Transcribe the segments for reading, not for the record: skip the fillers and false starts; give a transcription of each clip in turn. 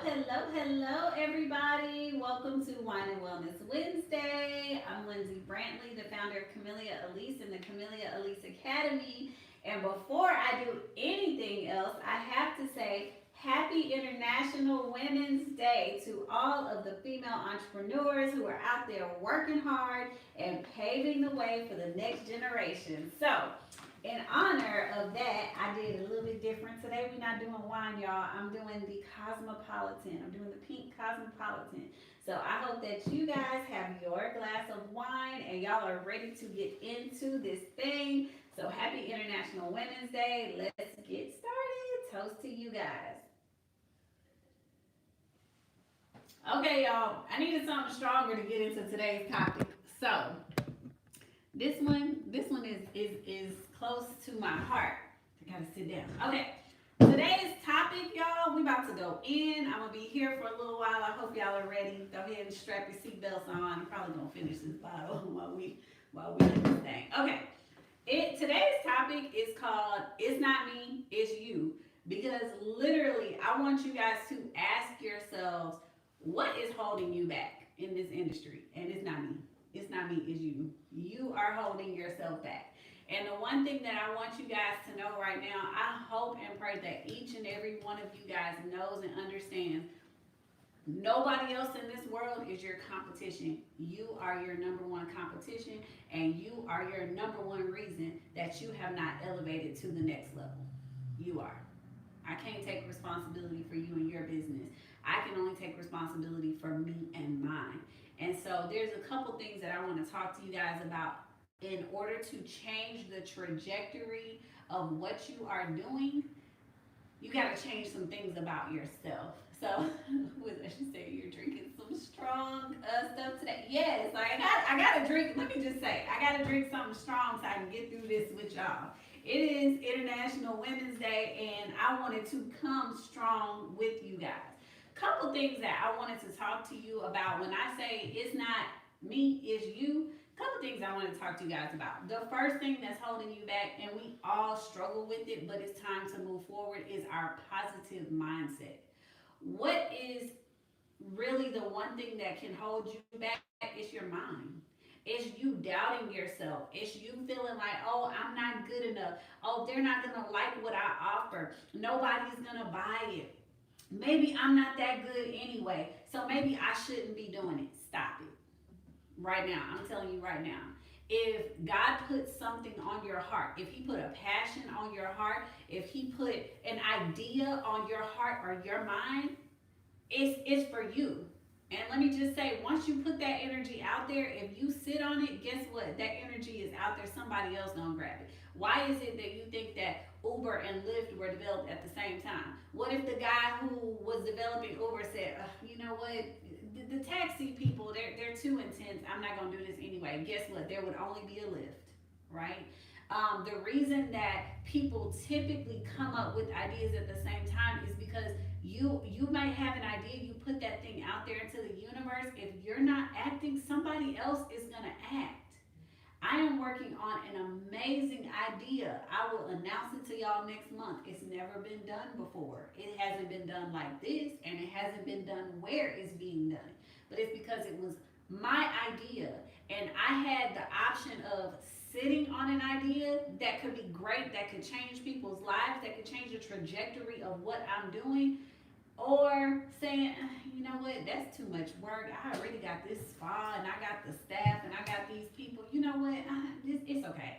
Hello, everybody. Welcome to Wine and Wellness Wednesday. I'm Lindsay Brantley, the founder of Camellia Alise and the Camellia Alise Academy. And before I do anything else, I have to say Happy International Women's Day to all of the female entrepreneurs who are out there working hard and paving the way for the next generation. So, in honor of that, I did a little bit different. Today we're not doing wine, y'all. I'm doing the Cosmopolitan. I'm doing the pink Cosmopolitan. So I hope that you guys have your glass of wine and y'all are ready to get into this thing. So happy International Women's Day. Let's get started. Toast to you guys. Okay, y'all. I needed something stronger to get into today's topic. So this one is close to my heart. I gotta sit down. Okay. Today's topic, y'all, we about to go in. I'm gonna be here for a little while. I hope y'all are ready. Go ahead and strap your seatbelts on. I'm probably gonna finish this bottle while we do this thing. Okay. Today's topic is called "It's Not Me, It's You," because literally, I want you guys to ask yourselves, what is holding you back in this industry? And it's not me. It's not me, it's you. You are holding yourself back. And the one thing that I want you guys to know right now, I hope and pray that each and every one of you guys knows and understands nobody else in this world is your competition. You are your number one competition, and you are your number one reason that you have not elevated to the next level. You are. I can't take responsibility for you and your business. I can only take responsibility for me and mine. And so there's a couple things that I want to talk to you guys about in order to change the trajectory of what you are doing. You got to change some things about yourself. So, I should say you're drinking some strong stuff today. Yes, like I got to drink. Let me just say, I got to drink something strong so I can get through this with y'all. It is International Women's Day, and I wanted to come strong with you guys. Couple things that I wanted to talk to you about when I say it's not me, it's you. Couple things I want to talk to you guys about. The first thing that's holding you back, and we all struggle with it, but it's time to move forward, is our positive mindset. What is really the one thing that can hold you back is your mind. It's you doubting yourself. It's you feeling like, oh, I'm not good enough. Oh, they're not going to like what I offer. Nobody's going to buy it. Maybe I'm not that good anyway, so maybe I shouldn't be doing it. Stop it. Right now, I'm telling you right now. If God puts something on your heart, if He put a passion on your heart, if He put an idea on your heart or your mind, it's for you. And let me just say, once you put that energy out there, if you sit on it, guess what? That energy is out there. Somebody else gonna grab it. Why is it that you think that Uber and Lyft were developed at the same time? What if the guy who was developing Uber said, you know what? The taxi people, they're too intense. I'm not gonna do this anyway. Guess what? There would only be a Lyft, right? The reason that people typically come up with ideas at the same time is because you might have an idea, you put that thing out there into the universe. If you're not acting, somebody else is gonna act. I am working on an amazing idea. I will announce it to y'all next month. It's never been done before. It hasn't been done like this, and it hasn't been done where it's being done. But it's because it was my idea, and I had the option of sitting on an idea that could be great, that could change people's lives, that could change the trajectory of what I'm doing, or saying, you know what, that's too much work. I already got this spa, and I got the staff, and I got these people. You know what, it's okay.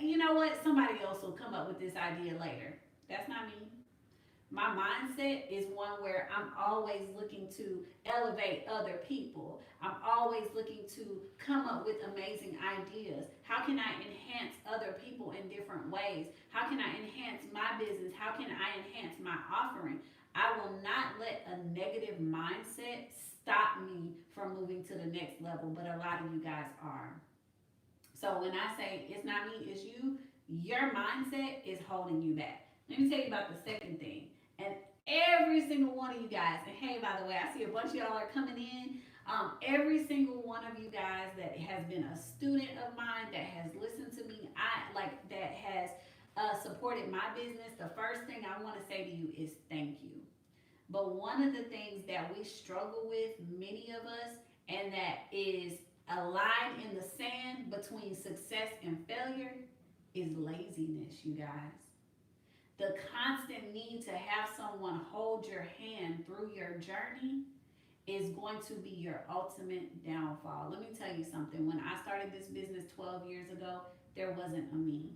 You know what, somebody else will come up with this idea later. That's not me. My mindset is one where I'm always looking to elevate other people. I'm always looking to come up with amazing ideas. How can I enhance other people in different ways? How can I enhance my business? How can I enhance my offering? I will not let a negative mindset stop me from moving to the next level, but a lot of you guys are. So when I say it's not me, it's you, your mindset is holding you back. Let me tell you about the second thing. And every single one of you guys, and hey, by the way, I see a bunch of y'all are coming in. Every single one of you guys that has been a student of mine, that has listened to me, that has supported my business, the first thing I want to say to you is thank you. But one of the things that we struggle with, many of us, and that is a line in the sand between success and failure, is laziness, you guys. The constant need to have someone hold your hand through your journey is going to be your ultimate downfall. Let me tell you something. When I started this business 12 years ago, there wasn't a me.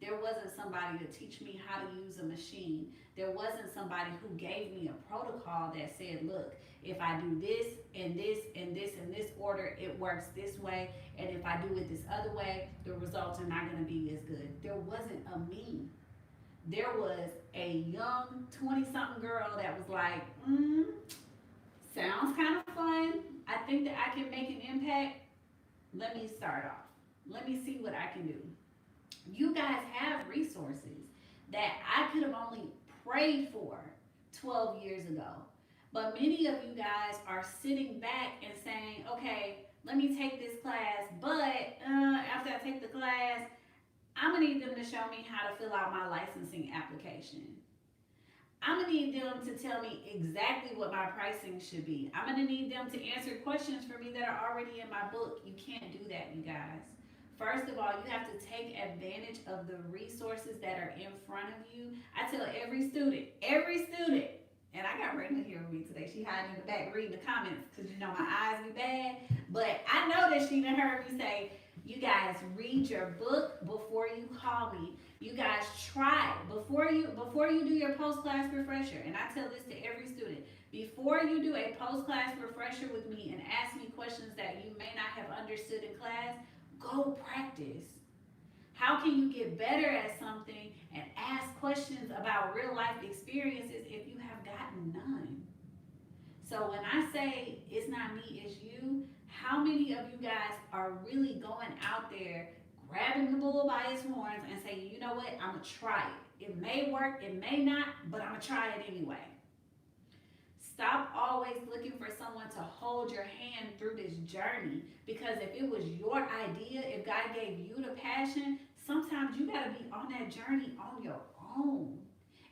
There wasn't somebody to teach me how to use a machine. There wasn't somebody who gave me a protocol that said, look, if I do this and this and this and this order, it works this way. And if I do it this other way, the results are not going to be as good. There wasn't a me. There was a young 20-something girl that was like, sounds kind of fun. I think that I can make an impact. Let me start off. Let me see what I can do. You guys have resources that I could have only prayed for 12 years ago. But many of you guys are sitting back and saying, okay, let me take this class, but after I take the class, I'm going to need them to show me how to fill out my licensing application. I'm going to need them to tell me exactly what my pricing should be. I'm going to need them to answer questions for me that are already in my book. You can't do that, you guys. First of all, you have to take advantage of the resources that are in front of you. I tell every student, and I got Brenda here with me today. She hiding in the back reading the comments because you know my eyes be bad. But I know that she done heard me say, you guys read your book before you call me. You guys try before you do your post-class refresher. And I tell this to every student. Before you do a post-class refresher with me and ask me questions that you may not have understood in class, go practice. How can you get better at something and ask questions about real life experiences if you have gotten none? So when I say it's not me, it's you, how many of you guys are really going out there grabbing the bull by its horns and saying, you know what, I'm going to try it. It may work, it may not, but I'm going to try it anyway. Stop always looking for someone to hold your hand through this journey, because if it was your idea, if God gave you the passion, sometimes you got to be on that journey on your own.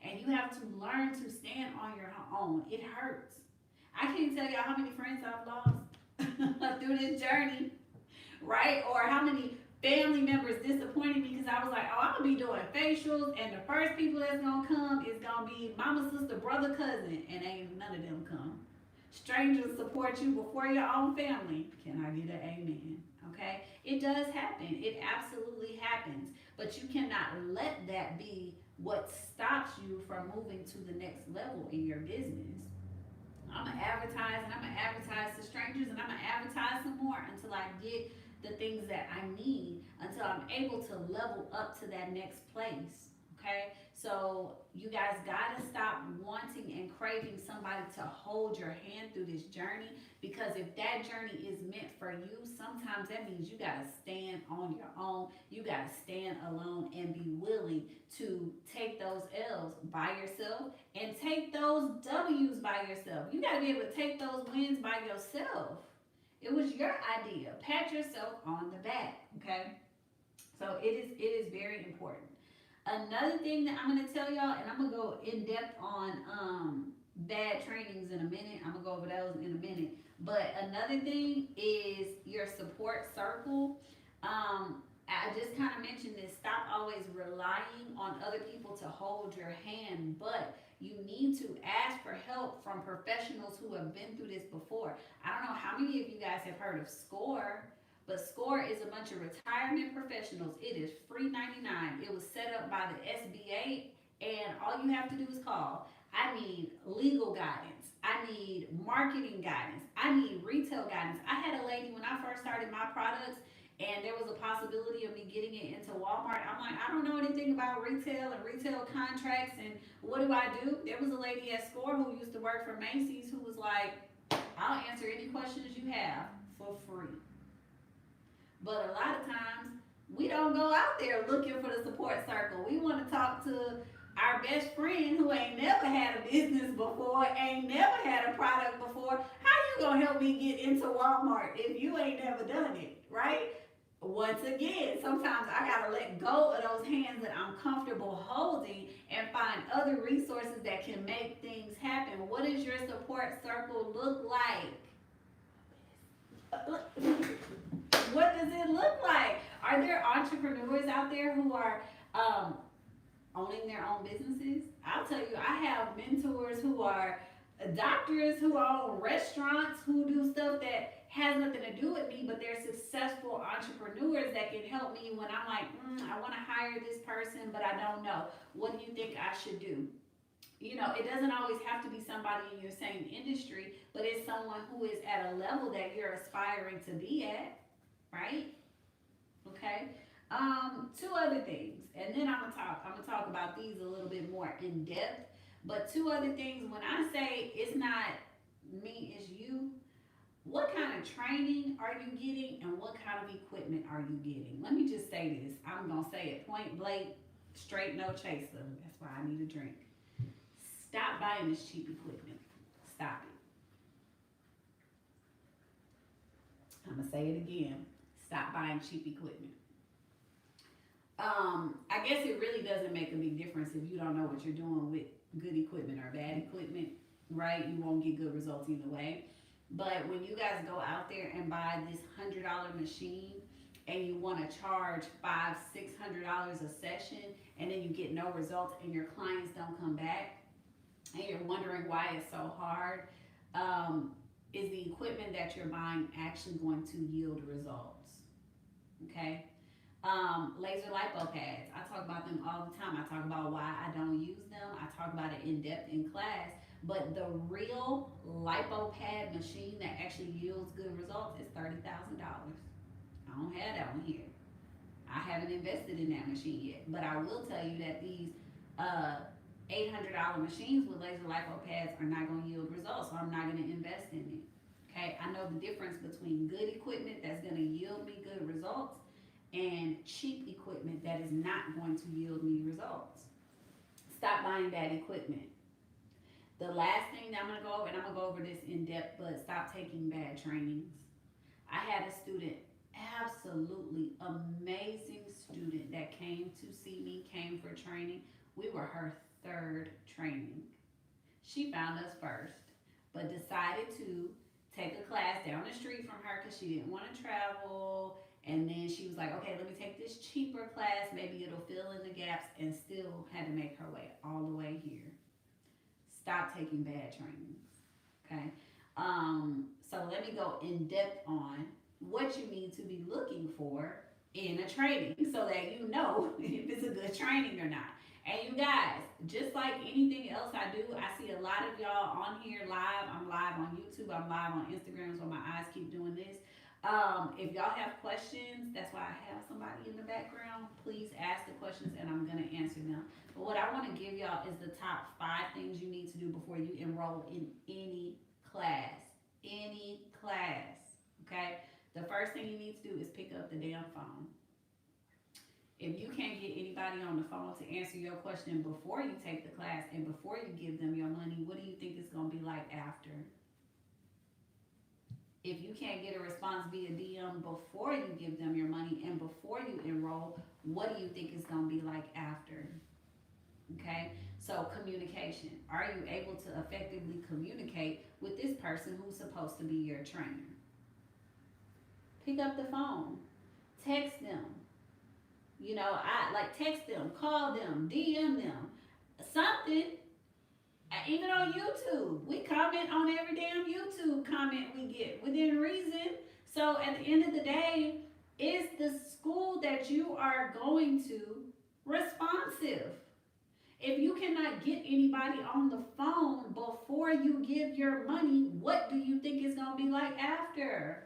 And you have to learn to stand on your own. It hurts. I can't tell y'all how many friends I've lost through this journey, right? Or how many family members disappointed me because I was like, oh, I'm going to be doing facials, and the first people that's going to come is going to be mama, sister, brother, cousin, and ain't none of them come. Strangers support you before your own family. Can I get an amen? Okay? It does happen. It absolutely happens. But you cannot let that be what stops you from moving to the next level in your business. I'm going to advertise, and I'm going to advertise to strangers, and I'm going to advertise some more until I get the things that I need, until I'm able to level up to that next place. Okay? So you guys gotta stop wanting and craving somebody to hold your hand through this journey, because if that journey is meant for you, sometimes that means you gotta stand on your own. You gotta stand alone and be willing to take those L's by yourself and take those W's by yourself. You gotta be able to take those wins by yourself. It was your idea. Pat yourself on the back, okay? So it is very important. Another thing that I'm going to tell y'all, and I'm going to go in depth on bad trainings in a minute. I'm going to go over those in a minute. But another thing is your support circle. I just kind of mentioned this. Stop always relying on other people to hold your hand, but you need to ask for help from professionals who have been through this before. I don't know how many of you guys have heard of SCORE, but SCORE is a bunch of retirement professionals. It is free 99. It was set up by the SBA, and all you have to do is call. I need legal guidance. I need marketing guidance. I need retail guidance. I had a lady when I first started my products, and there was a possibility of me getting it into Walmart. I'm like, I don't know anything about retail and retail contracts, and what do I do? There was a lady at SCORE who used to work for Macy's who was like, I'll answer any questions you have for free. But a lot of times, we don't go out there looking for the support circle. We want to talk to our best friend who ain't never had a business before, ain't never had a product before. How you gonna help me get into Walmart if you ain't never done it, right? once again, sometimes I gotta let go of those hands that I'm comfortable holding and find other resources that can make things happen. What does your support circle look like? What does it look like? Are there entrepreneurs out there who are um, owning their own businesses? I'll tell you, I have mentors who are doctors who own restaurants who do stuff that has nothing to do with me, but they're successful entrepreneurs that can help me when I'm like, I want to hire this person, but I don't know. What do you think I should do? It doesn't always have to be somebody in your same industry, but it's someone who is at a level that you're aspiring to be at, right? Okay. Two other things, and then I'm gonna talk about these a little bit more in depth. But two other things, when I say it's not me, it's you, what kind of training are you getting and what kind of equipment are you getting? Let me just say this. I'm gonna say it point blank, straight no chaser. That's why I need a drink. Stop buying this cheap equipment. Stop it. I'm gonna say it again. Stop buying cheap equipment. I guess it really doesn't make a big difference if you don't know what you're doing with good equipment or bad equipment, right? You won't get good results either way. But when you guys go out there and buy this $100 machine and you want to charge $500-$600 a session, and then you get no results and your clients don't come back, and you're wondering why it's so hard, is the equipment that you're buying actually going to yield results? Okay. Laser lipo pads. I talk about them all the time. I talk about why I don't use them. I talk about it in depth in class. But the real lipo pad machine that actually yields good results is $30,000. I don't have that one here. I haven't invested in that machine yet. But I will tell you that these $800 machines with laser lipo pads are not going to yield results, so I'm not going to invest in it. Okay, I know the difference between good equipment that's going to yield me good results and cheap equipment that is not going to yield me results. Stop buying bad equipment. The last thing that I'm going to go over, and I'm going to go over this in depth, but stop taking bad trainings. I had a student, absolutely amazing student, that came to see me, came for training. We were her third training. She found us first, but decided to take a class down the street from her because she didn't want to travel. And then she was like, okay, let me take this cheaper class. Maybe it'll fill in the gaps, and still had to make her way all the way here. Stop taking bad trainings. Okay. So let me go in depth on what you need to be looking for in a training so that you know if it's a good training or not. And you guys, just like anything else I do, I see a lot of y'all on here live. I'm live on YouTube. I'm live on Instagram, so my eyes keep doing this. If y'all have questions, that's why I have somebody in the background. Please ask the questions and I'm going to answer them. But what I want to give y'all is the top 5 things you need to do before you enroll in any class. Any class. Okay? The first thing you need to do is pick up the damn phone. If you can't get anybody on the phone to answer your question before you take the class and before you give them your money, what do you think it's going to be like after? If you can't get a response via DM before you give them your money and before you enroll, what do you think it's going to be like after? Okay, so communication. Are you able to effectively communicate with this person who's supposed to be your trainer? Pick up the phone, text them. I like text them, call them, DM them, something. Even on YouTube, we comment on every damn YouTube comment we get within reason. So at the end of the day, is the school that you are going to responsive? If you cannot get anybody on the phone before you give your money, what do you think it's going to be like after?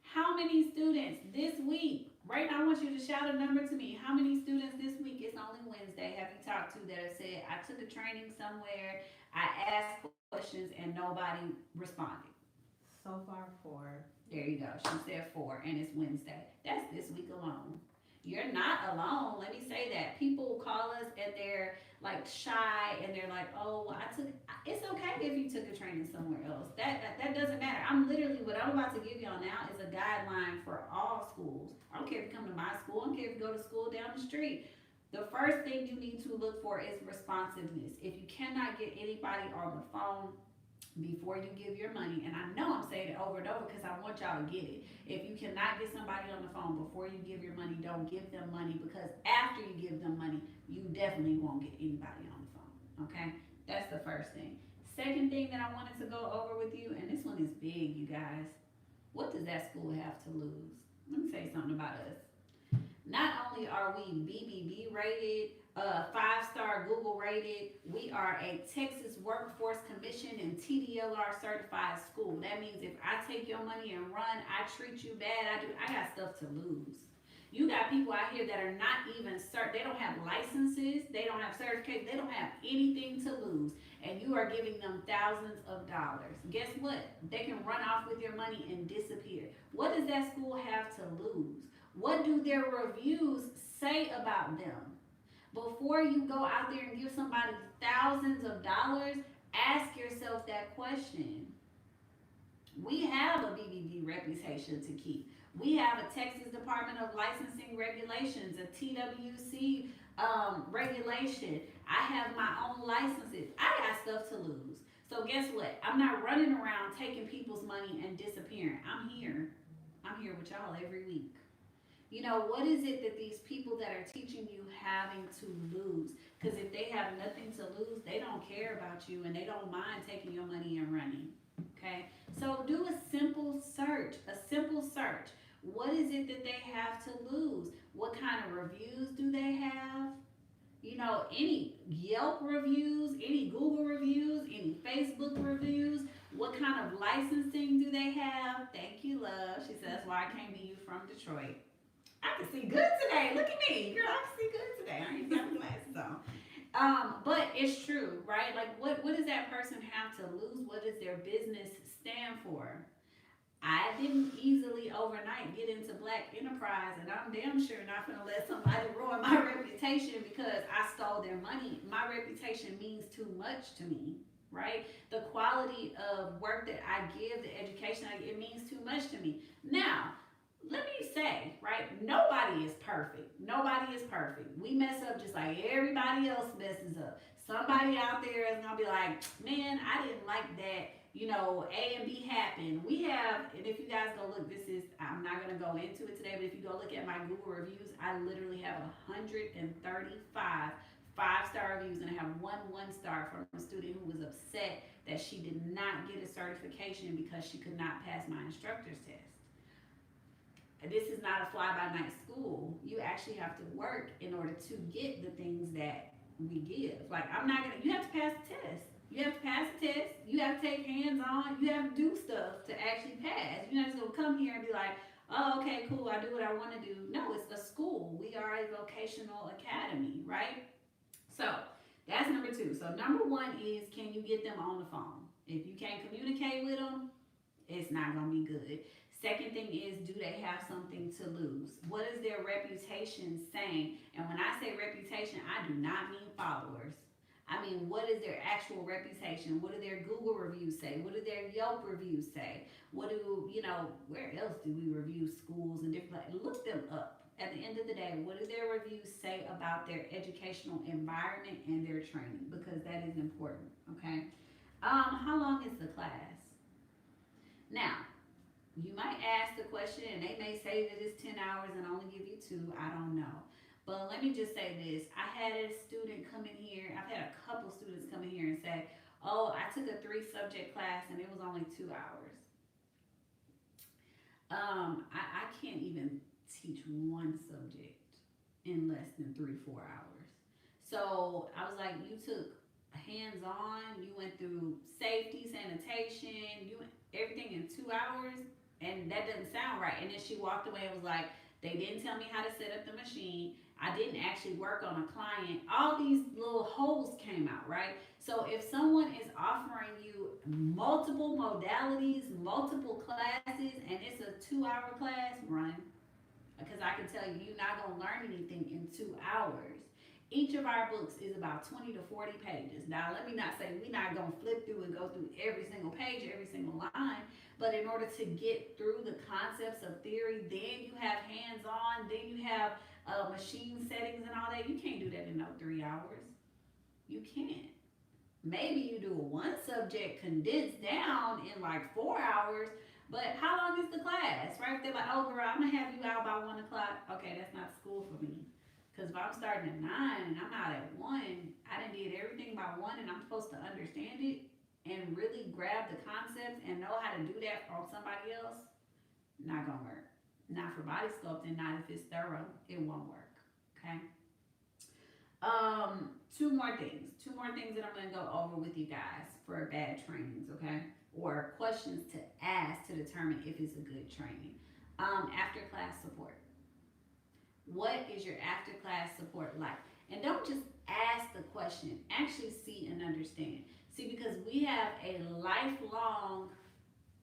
How many students this week? Right now, I want you to shout a number to me. How many students this week, it's only Wednesday, have you talked to that have said, I took a training somewhere, I asked questions, and nobody responded? So far, 4. There you go. She said 4, and it's Wednesday. That's this week alone. You're not alone. Let me say that. People call us and they're like shy and they're like, oh, well, it's okay if you took a training somewhere else. That doesn't matter. I'm literally with what I'm about to give y'all now is a guideline for all schools. I don't care if you come to my school, I don't care if you go to school down the street. The first thing you need to look for is responsiveness. If you cannot get anybody on the phone before you give your money, and I know I'm saying it over and over because I want y'all to get it. If you cannot get somebody on the phone before you give your money, don't give them money, because after you give them money, you definitely won't get anybody on the phone. Okay? That's the first thing. Second thing that I wanted to go over with you, and this one is big, you guys. What does that school have to lose? Let me tell you something about us. Not only are we BBB rated, 5-star Google rated, we are a Texas Workforce Commission and TDLR certified school. That means if I take your money and run, I treat you bad, I got stuff to lose. You got people out here that are not even they don't have licenses, they don't have certificates, they don't have anything to lose, and you are giving them thousands of dollars. Guess what? They can run off with your money and disappear. What does that school have to lose? What do their reviews say about them? Before you go out there and give somebody thousands of dollars, ask yourself that question. We have a BBB reputation to keep. We have a Texas Department of Licensing Regulations, a TWC regulation. I have my own licenses. I got stuff to lose. So guess what? I'm not running around taking people's money and disappearing. I'm here. I'm here with y'all every week. You know, what is it that these people that are teaching you having to lose? Because if they have nothing to lose, they don't care about you and they don't mind taking your money and running. Okay? So do a simple search. What is it that they have to lose? What kind of reviews do they have? You know, any Yelp reviews, any Google reviews, any Facebook reviews? What kind of licensing do they have? Thank you, love. She says, that's why I came to you from Detroit. I can see good today. Look at me. Girl, I can see good today. I ain't got my glasses on. But it's true, right? Like, what does that person have to lose? What does their business stand for? I didn't easily overnight get into Black enterprise, and I'm damn sure not going to let somebody ruin my reputation because I stole their money. My reputation means too much to me, right? The quality of work that I give, the education it means too much to me. Now, let me say, right, nobody is perfect. Nobody is perfect. We mess up just like everybody else messes up. Somebody out there is going to be like, man, I didn't like that. You know, A and B happened. We have, and if you guys go look, I'm not going to go into it today, but if you go look at my Google reviews, I literally have 135 5-star reviews, and I have one 1-star from a student who was upset that she did not get a certification because she could not pass my instructor's test. This is not a fly-by-night school. You actually have to work in order to get the things that we give. Like, you have to pass the test. You have to pass the test. You have to take hands-on. You have to do stuff to actually pass. You're not just going to come here and be like, oh, okay, cool, I do what I want to do. No, it's a school. We are a vocational academy, right? So that's number 2. So number 1 is, can you get them on the phone? If you can't communicate with them, it's not going to be good. Second thing is, do they have something to lose? What is their reputation saying? And when I say reputation, I do not mean followers. I mean, what is their actual reputation? What do their Google reviews say? What do their Yelp reviews say? Where else do we review schools and different, look them up. At the end of the day, what do their reviews say about their educational environment and their training? Because that is important, okay? How long is the class? Now, you might ask the question and they may say that it's 10 hours and only give you 2. I don't know. But let me just say this. I had a student come in here. I've had a couple students come in here and say, oh, I took a 3-subject class and it was only 2 hours. I can't even teach one subject in less than 3-4 hours. So I was like, you took hands-on, you went through safety, sanitation, everything in 2 hours, and that doesn't sound right. And then she walked away and was like, they didn't tell me how to set up the machine. I didn't actually work on a client. All these little holes came out, right? So if someone is offering you multiple modalities, multiple classes, and it's a 2-hour class, run. Because I can tell you, you're not going to learn anything in 2 hours. Each of our books is about 20 to 40 pages. Now, let me not say we're not going to flip through and go through every single page, every single line, but in order to get through the concepts of theory, then you have hands-on, then you have machine settings and all that. You can't do that in no 3 hours. You can't. Maybe you do one subject condensed down in like 4 hours, but how long is the class, right? If they're like, oh girl, I'm gonna have you out by 1 o'clock. Okay, that's not school for me. Because if I'm starting at 9 and I'm out at 1, I done did everything by 1 and I'm supposed to understand it and really grab the concepts and know how to do that on somebody else, not gonna work. Not for body sculpting, not if it's thorough, it won't work, okay? Two more things that I'm gonna go over with you guys for bad trainings, okay? Or questions to ask to determine if it's a good training. After class support. What is your after class support like? And don't just ask the question, actually see and understand. See, because we have a lifelong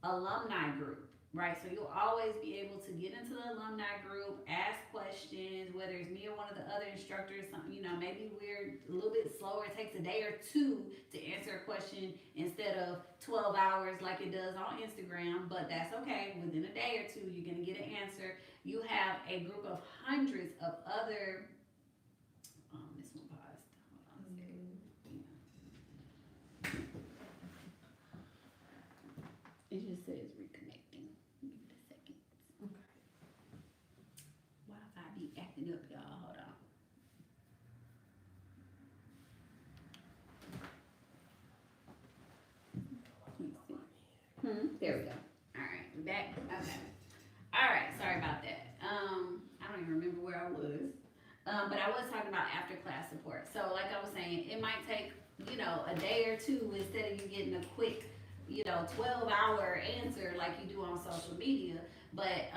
alumni group, right? So you'll always be able to get into the alumni group, ask questions, whether it's me or one of the other instructors, maybe we're a little bit slower. It takes a day or two to answer a question instead of 12 hours like it does on Instagram, but that's okay. Within a day or two, you're gonna get an answer. You have a group of hundreds of other, this one paused, hold on a second. It just says reconnecting. Give it a second. Okay. Wi-Fi be acting up, y'all. Hold on. There we go. All right, we back. Okay. All right. Sorry about that. I don't even remember where I was. But I was talking about after class support. So, like I was saying, it might take a day or two instead of you getting a quick 12-hour answer like you do on social media. But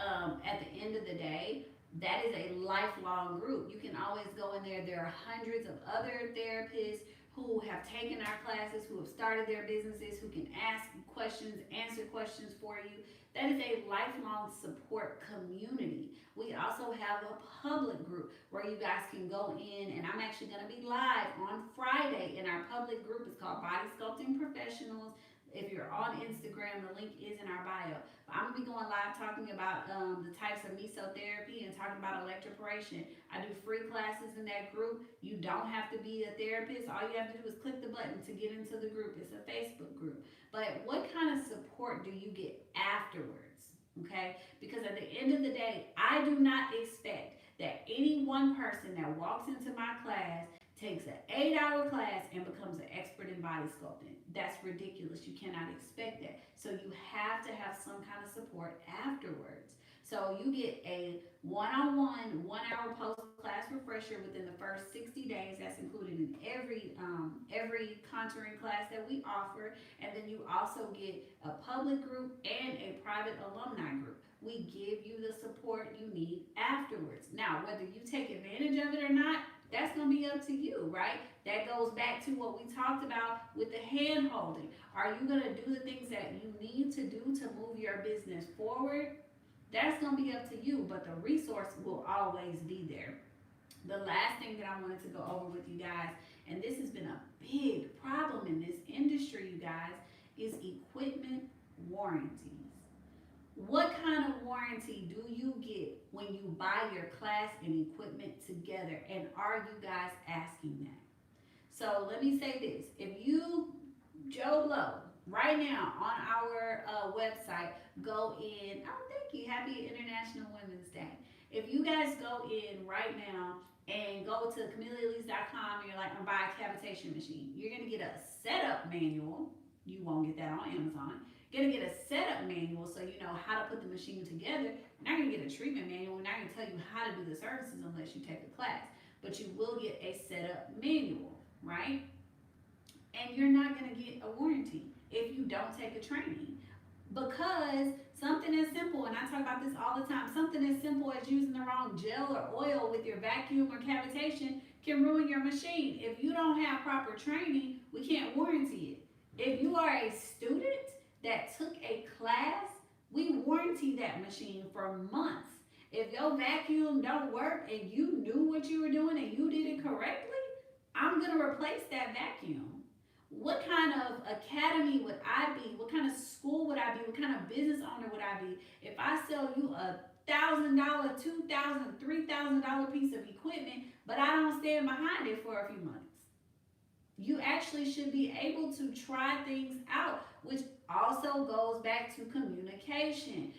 at the end of the day, that is a lifelong group. You can always go in there. There are hundreds of other therapists who have taken our classes, who have started their businesses, who can ask questions, answer questions for you. That is a lifelong support community. We also have a public group where you guys can go in, and I'm actually going to be live on Friday in our public group. It's called Body Sculpting Professionals. If you're on Instagram, the link is in our bio. I'm gonna be going live talking about the types of mesotherapy and talking about electroporation. I do free classes in that group. You don't have to be a therapist. All you have to do is click the button to get into the group. It's a Facebook group. But what kind of support do you get afterwards? Okay? Because at the end of the day, I do not expect that any one person that walks into my class takes an 8-hour class and becomes an expert in body sculpting. That's ridiculous. You cannot expect that. So you have to have some kind of support afterwards. So you get a one-on-one, 1-hour post-class refresher within the first 60 days. That's included in every contouring class that we offer. And then you also get a public group and a private alumni group. We give you the support you need afterwards. Now, whether you take advantage of it or not, that's going to be up to you, right? That goes back to what we talked about with the hand holding. Are you going to do the things that you need to do to move your business forward? That's going to be up to you, but the resource will always be there. The last thing that I wanted to go over with you guys, and this has been a big problem in this industry, you guys, is equipment warranties. What kind of warranty do you get when you buy your class and equipment together? And are you guys asking that? So let me say this. If you, Joe Blow, right now on our website, go in, oh, thank you, happy International Women's Day. If you guys go in right now and go to CameliaAlise.com and you're like, I'm buying a cavitation machine, you're going to get a setup manual. You won't get that on Amazon. You're going to get a setup manual so you know how to put the machine together. You're not going to get a treatment manual. We're not going to tell you how to do the services unless you take a class. But you will get a setup manual, right? And you're not going to get a warranty if you don't take a training. Because something as simple, and I talk about this all the time, something as simple as using the wrong gel or oil with your vacuum or cavitation can ruin your machine. If you don't have proper training, we can't warranty it. If you are a student that took a class, we warranty that machine for months. If your vacuum don't work and you knew what you were doing and you did it correctly, I'm going to replace that vacuum. What kind of academy would I be? What kind of school would I be? What kind of business owner would I be if I sell you $1,000, $2,000, $3,000 piece of equipment, but I don't stand behind it for a few months? You actually should be able to try things out, which also goes back to communication.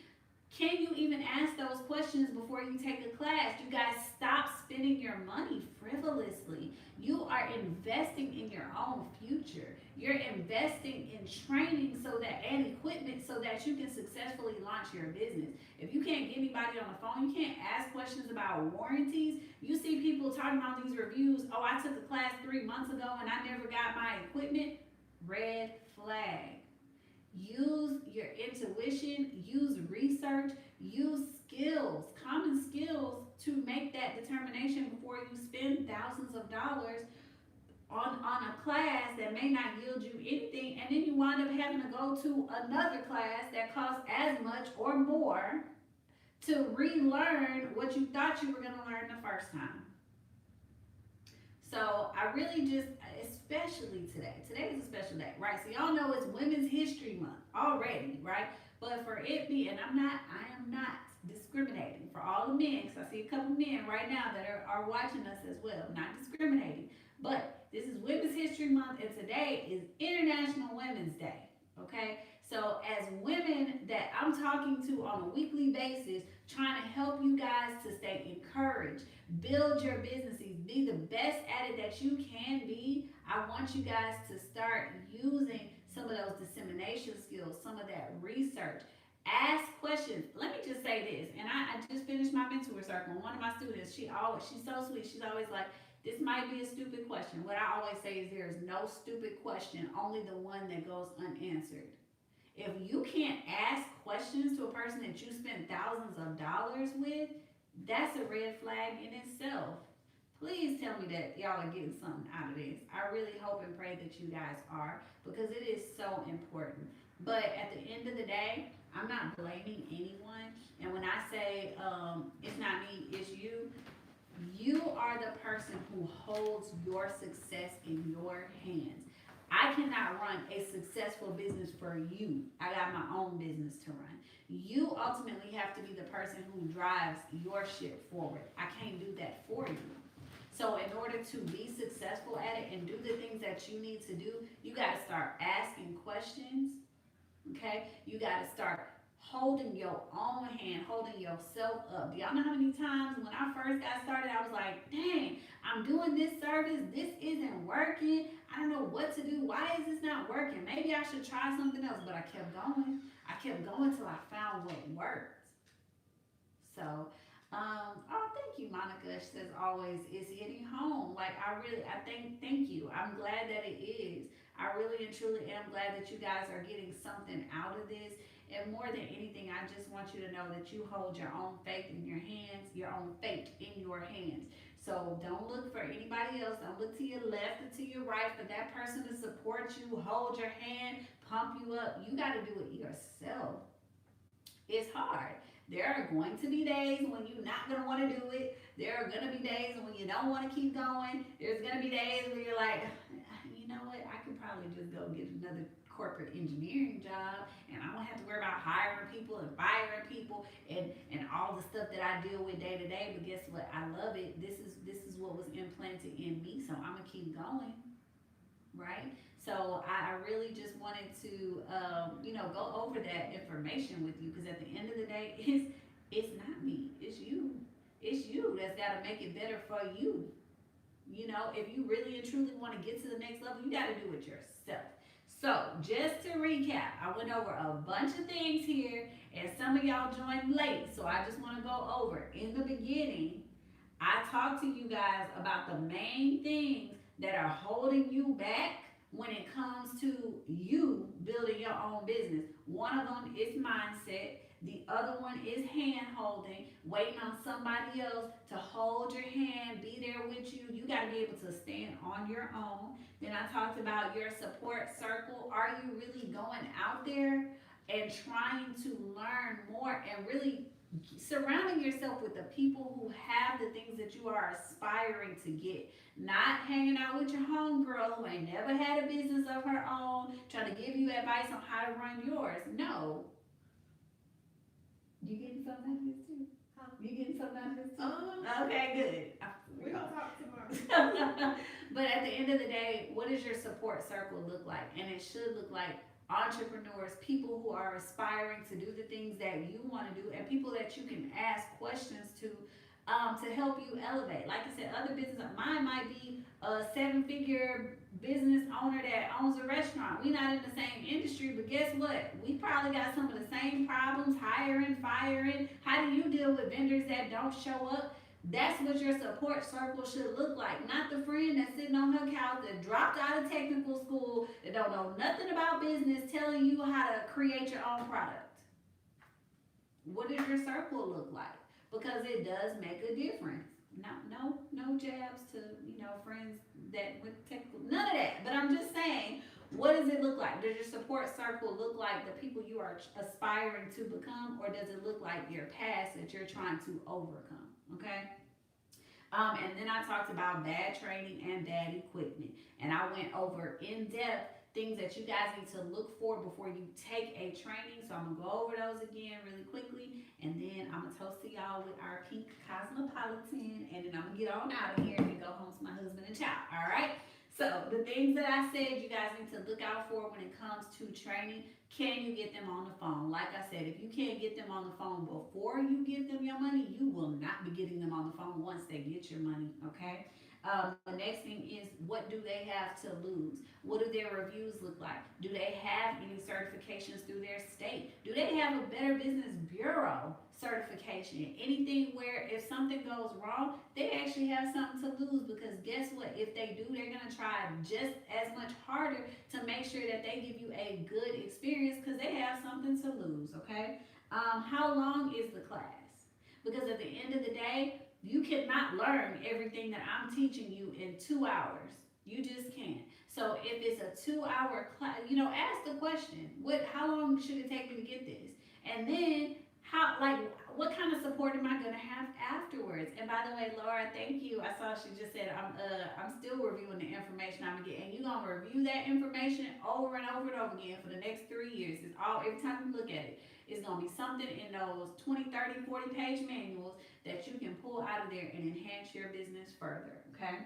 Can you even ask those questions before you take a class? You guys, stop spending your money frivolously. You are investing in your own future. You're investing in training and equipment so that you can successfully launch your business. If you can't get anybody on the phone, you can't ask questions about warranties. You see people talking about these reviews. Oh, I took a class 3 months ago and I never got my equipment. Red flag. Use your intuition, use research, use skills, common skills to make that determination before you spend thousands of dollars on a class that may not yield you anything, and then you wind up having to go to another class that costs as much or more to relearn what you thought you were going to learn the first time. So I really just, especially today is a special day, right? So y'all know it's Women's History Month already, right? But for it being, I am not discriminating for all the men, because I see a couple men right now that are watching us as well, not discriminating. But this is Women's History Month, and today is International Women's Day, okay? So as women that I'm talking to on a weekly basis, trying to help you guys to stay encouraged, build your businesses, be the best at it that you can be, I want you guys to start using some of those dissemination skills, some of that research. Ask questions. Let me just say this, and I just finished my mentor circle, and one of my students, she's so sweet, she's always like, this might be a stupid question. What I always say is there is no stupid question, only the one that goes unanswered. If you can't ask questions to a person that you spend thousands of dollars with, that's a red flag in itself. Please tell me that y'all are getting something out of this. I really hope and pray that you guys are, because it is so important. But at the end of the day, I'm not blaming anyone. And when I say it's not me, it's you, you are the person who holds your success in your hands. I cannot run a successful business for you. I got my own business to run. You ultimately have to be the person who drives your ship forward. I can't do that for you. So in order to be successful at it and do the things that you need to do, you got to start asking questions, okay? You got to start holding your own hand, holding yourself up. Do y'all know how many times when I first got started, I was like, dang, I'm doing this service, this isn't working. I don't know what to do. Why is this not working? Maybe I should try something else, but I kept going. I kept going till I found what worked. So, thank you, Monica. She says always, it's hitting home. Like, thank you. I'm glad that it is. I really and truly am glad that you guys are getting something out of this. And more than anything, I just want you to know that you hold your own faith in your hands, your own fate in your hands. So don't look for anybody else. Don't look to your left or to your right for that person to support you, hold your hand, pump you up. You got to do it yourself. It's hard. There are going to be days when you're not going to want to do it. There are going to be days when you don't want to keep going. There's going to be days where you're like, you know what, I could probably just go get another corporate engineering job, and I don't have to worry about hiring people and firing people and all the stuff that I deal with day to day. But guess what? I love it. This is what was implanted in me, so I'm gonna keep going, right? So I really just wanted to go over that information with you, because at the end of the day, it's not me, it's you. It's you that's got to make it better for you. You know, if you really and truly want to get to the next level, you got to do it yourself. So, just to recap, I went over a bunch of things here, and some of y'all joined late, so I just want to go over. In the beginning, I talked to you guys about the main things that are holding you back when it comes to you building your own business. One of them is mindset. The other one is hand holding, waiting on somebody else to hold your hand, be there with you. You got to be able to stand on your own. Then I talked about your support circle. Are you really going out there and trying to learn more and really surrounding yourself with the people who have the things that you are aspiring to get. Not hanging out with your homegirl who ain't never had a business of her own, trying to give you advice on how to run yours. No. You getting something out of this too? Huh? You getting something out of this too? Uh-huh. Okay, We're good. gonna talk tomorrow. But at the end of the day, what does your support circle look like? And it should look like entrepreneurs, people who are aspiring to do the things that you want to do, and people that you can ask questions to help you elevate. Like I said, other business, mine might be a 7-figure business owner that owns a restaurant. We not in the same industry, but guess what? We probably got some of the same problems, hiring, firing. How do you deal with vendors that don't show up? That's what your support circle should look like. Not the friend that's sitting on her couch that dropped out of technical school, that don't know nothing about business, telling you how to create your own product. What does your circle look like? Because it does make a difference. No jabs to friends that with technical, none of that. But I'm just saying, what does it look like? Does your support circle look like the people you are aspiring to become, or does it look like your past that you're trying to overcome? Okay. And then I talked about bad training and bad equipment, and I went over in depth things that you guys need to look for before you take a training. So I'm gonna go over those again really quickly, and then I'm gonna toast to y'all with our pink cosmopolitan, and then I'm gonna get on out of here and go home to my husband and child. All right. So the things that I said you guys need to look out for when it comes to training. Can you get them on the phone? Like I said, if you can't get them on the phone before you give them your money, you will not be getting them on the phone once they get your money, okay? The next thing is, what do they have to lose? What do their reviews look like? Do they have any certifications through their state? Do they have a Better Business Bureau certification? Anything where if something goes wrong, they actually have something to lose, because guess what? If they do, they're going to try just as much harder to make sure that they give you a good experience, because they have something to lose, okay? How long is the class? Because at the end of the day, you cannot learn everything that I'm teaching you in 2 hours. You just can't. So if it's a 2-hour class, ask the question, how long should it take me to get this? And then what kind of support am I gonna have afterwards? And by the way, Laura, thank you. I saw she just said I'm still reviewing the information I'm gonna get, and you're gonna review that information over and over and over again for the next 3 years. It's all every time you look at it, it's gonna be something in those 20, 30, 40 page manuals that you can pull out of there and enhance your business further. Okay.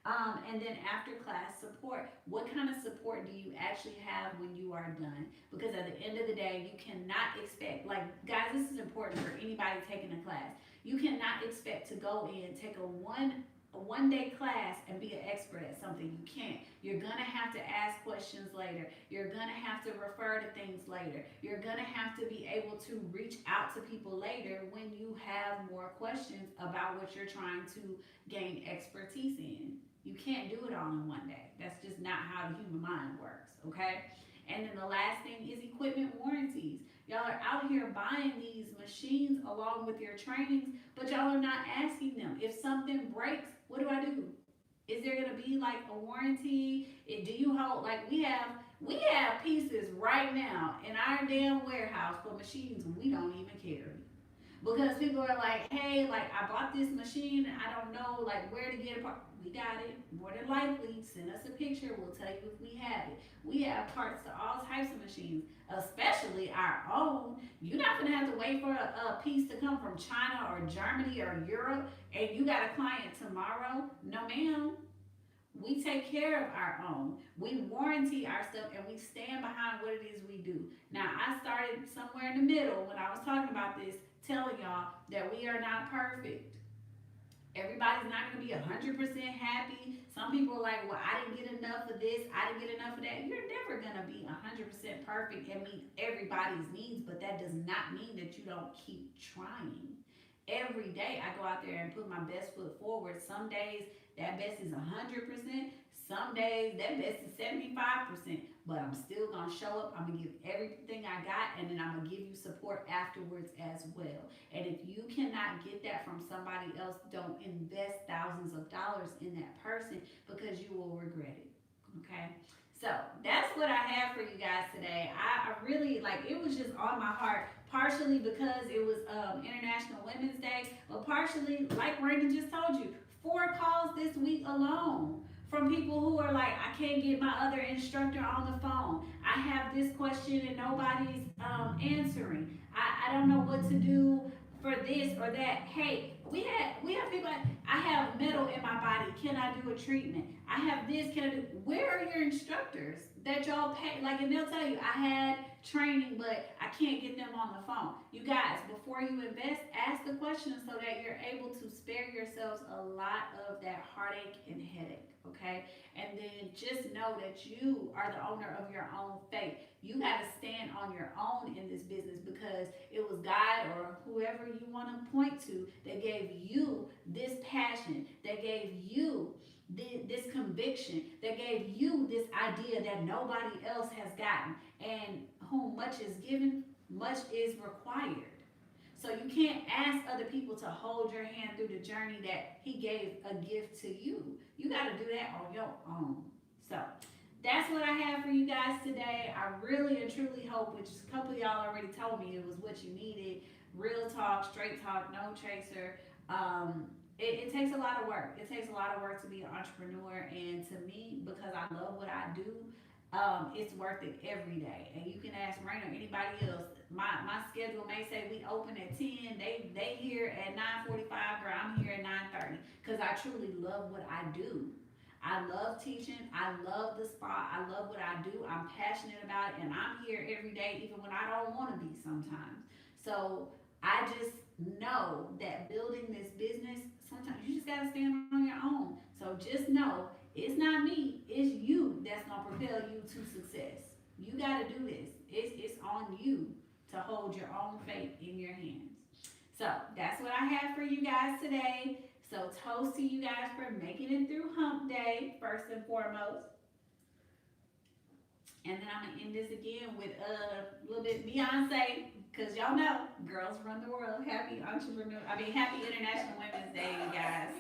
And then after class support, what kind of support do you actually have when you are done? Because at the end of the day, you cannot expect, guys, this is important for anybody taking a class. You cannot expect to go in, take a one day class and be an expert at something. You can't. You're gonna have to ask questions later. You're gonna have to refer to things later. You're gonna have to be able to reach out to people later when you have more questions about what you're trying to gain expertise in. You can't do it all in one day. That's just not how the human mind works, okay? And then the last thing is equipment warranties. Y'all are out here buying these machines along with your trainings, but y'all are not asking them, if something breaks, what do I do? Is there gonna be like a warranty? Do you hold, we have pieces right now in our damn warehouse for machines we don't even carry. Because people are like, hey, I bought this machine and I don't know where to get it. We got it. More than likely, send us a picture. We'll tell you if we have it. We have parts to all types of machines, especially our own. You're not gonna have to wait for a piece to come from China or Germany or Europe, and you got a client tomorrow. No, ma'am. We take care of our own. We warranty our stuff, and we stand behind what it is we do. Now, I started somewhere in the middle when I was talking about this, telling y'all that we are not perfect. Everybody's not going to be 100% happy. Some people are like, well, I didn't get enough of this. I didn't get enough of that. You're never going to be 100% perfect and meet everybody's needs, but that does not mean that you don't keep trying. Every day I go out there and put my best foot forward. Some days that best is 100%. Some days that best is 75%. But I'm still going to show up. I'm going to give everything I got, and then I'm going to give you support afterwards as well. And if you cannot get that from somebody else, don't invest thousands of dollars in that person, because you will regret it. Okay? So that's what I have for you guys today. I really like it was just on my heart, partially because it was International Women's Day, but partially, like Raymond just told you, 4 calls this week alone from people who are like, I can't get my other instructor on the phone. I have this question and nobody's answering. I don't know what to do for this or that. Hey, we have people like, I have metal in my body. Can I do a treatment? I have this. Can I do? Where are your instructors that y'all pay? Like, and they'll tell you, I had training, but I can't get them on the phone. You guys, before you invest, ask the questions so that you're able to spare yourselves a lot of that heartache and headache. Okay, and then just know that you are the owner of your own fate. You got to stand on your own in this business because it was God or whoever you want to point to that gave you this passion, that gave you this conviction, that gave you this idea that nobody else has gotten. And whom much is given, much is required. So you can't ask other people to hold your hand through the journey that He gave a gift to you. You got to do that on your own. So that's what I have for you guys today. I really and truly hope, which a couple of y'all already told me it was what you needed. Real talk, straight talk, no chaser. It takes a lot of work. It takes a lot of work to be an entrepreneur. And to me, because I love what I do, it's worth it every day. And you can ask Rain or anybody else. My schedule may say we open at 10. They here at 9:45, or I'm here at 9:30. Because I truly love what I do. I love teaching. I love the spot. I love what I do. I'm passionate about it, and I'm here every day, even when I don't want to be sometimes. So I just know that building this business, sometimes you just gotta stand on your own. So just know it's not me, it's you that's gonna propel you to success. You gotta do this. It's on you to hold your own fate in your hands. So that's what I have for you guys today. So toast to you guys for making it through hump day, first and foremost. And then I'm gonna end this again with a little bit Beyonce, cause y'all know girls run the world. Happy International Women's Day, you guys.